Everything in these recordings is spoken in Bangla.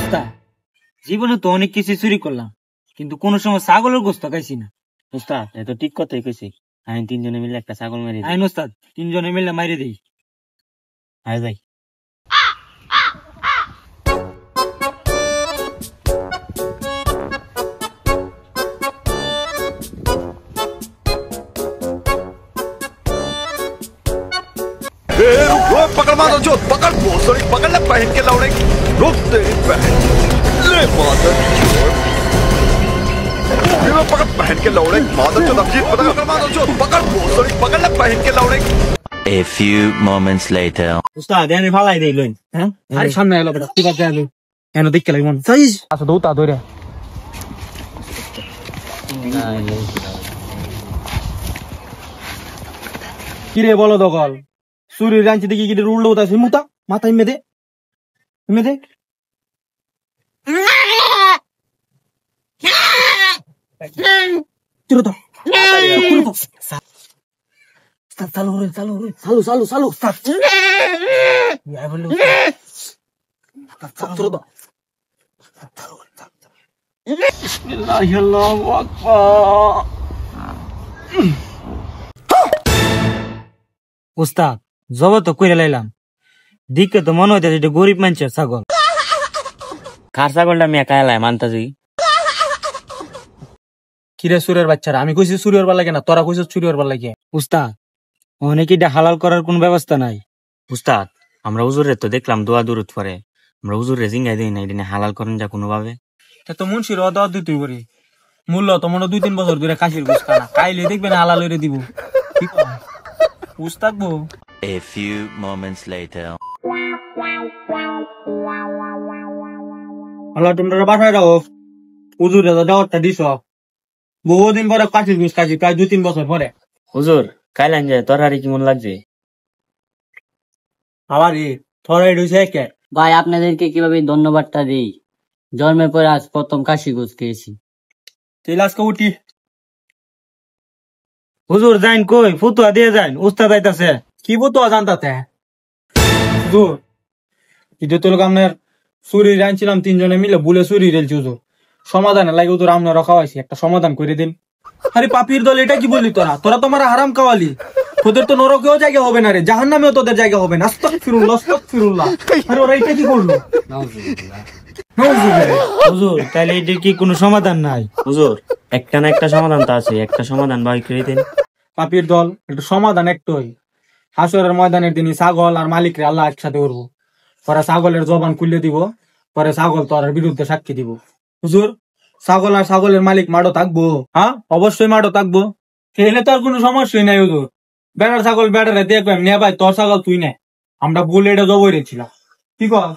উস্তাদ জীবনে তো অনেক কিছু চুরি করলাম, কিন্তু কোন সময় ছাগলের গোস্ত খাইছি না। উস্তাদ এত ঠিক কথাই কইছি। আমি তিনজনে মিলে একটা ছাগল মারি আইন উস্তাদ, তিনজনে মিলে মাইরে দিই। আয় যাই। पकड़ मारो जो पकड़ भोसड़ी पकड़ ले पहन के लौड़े रुक तेरी बहन ले मादर चोद पकड़ पहन के लौड़े मादर चोद अभिजीत पकड़ मारो जो पकड़ भोसड़ी पकड़ ले पहन के लौड़े। A few moments later. উস্তাদ এনে ফালাই দেই লইন। হ্যাঁ আরে সামনে এলো বেটা, ঠিক আছে আলো এনে দেখতে লাগি মন সাইজ আচ্ছা দৌতা ধরে কি রে বলো দগল চুরির রাঞ্চি দেখি কি উল্টো উঠাইছে মুতা মাথায় মেদে মেদে চুরো তো চালু রে চালু রে চালু চালু চালু চুরো তো বিসমিল্লাহি আল্লাহু আকবার। উস্তাদ জব তো কইরা লাইলাম, দিকে তো মনে হইতেছে এটা গরিব মানুষের ছাগল। কার ছাগলটা আমি একা এলাই মানতাছি। কিরে সুরের বাচ্চারা, আমি কইছি চুরি হবার লাগে না, তোরা কইছিস চুরি হবার লাগে। উস্তাদ অনেকে এটা হালাল করার কোন ব্যবস্থা নাই। উস্তাদ আমরা হুজুরের তো দেখলাম দোয়া দূরত পরে, আমরা হুজুরে জিঙ্গাই দিই না এটা হালাল করেন যা কোনো ভাবে। তো মুন্সির অদা দুই করি মূল্য তো মনে 2-3 বছর ধরে খাসির গোশ খানা খাইলে দেখবেন হালাল হইরে দিব। ঠিক উস্তাদ বউ। A few moments later. আল্লাহ তোমরা বাসায় রাখো, হুজুরে তো দাওয়াতটা দিছ, বহুদিন পরে খাসির গোশ খাইছি, প্রায় 2-3 বছর পরে। হুজুর কাইলান যায় তরহারি কেমন লাগছে? আবার থরাই রইছে কে ভাই আপনাদেরকে কিভাবে ধন্যবাদটা দিই, জন্মের পরে আজ প্রথম কাশি গোছ খেয়েছি। তেল আজকে উঠি হুজুর যাইন কই ফুতুয়া দিয়ে যাইন, উস্তাদ আইতাছে। কি ফুতুয়া জানতাতে হুজুর? ঈদে তো আপনার চুরি আনছিলাম, 3 জনে মিলে ভুলে চুরি রেলছি হুজুর, সমাধানে লাগে হুজুর আপনারা খাওয়াইছি, একটা সমাধান করে দিন। আরে পাপির দল, এটা কি বললি তোরা? তোরা তোমার হারাম খাওয়ালি, তোদের তো নরকেও জায়গা হবে না রে, জাহান্নামেও তোদের জায়গা হবে না। আস্তাগফিরুল্লাহ আস্তাগফিরুল্লাহ। আরে ওরা এটা কি করলো? হুজুর তাহলে এটা কি কোনো সমাধান নাই? হুজুর একটা না একটা সমাধান তো আছে, একটা সমাধান বাই করে দেন। পাপির দল, একটু সমাধান একটাই, হাসরের ময়দানের দিনই ছাগল আর মালিকরে আল্লাহ একসাথে করবো, পরে ছাগলের জবান খুলে দিব, পরে ছাগল তোর বিরুদ্ধে সাক্ষী দিব। হুজুর ছাগল আর ছাগলের মালিক মাঠও থাকবো? হ্যাঁ অবশ্যই মাঠও থাকবো, খেলে তো আর কোনো সমস্যাই নাই হুজুর। বেড়ার ছাগল বেড়ারে দেখবেন নে ভাই, তোর ছাগল তুই নে, আমরা ভুল এটা জবই রেছিলাম। কি কর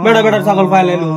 বেড়া বেড়ার ছাগল ফাইলাইলো।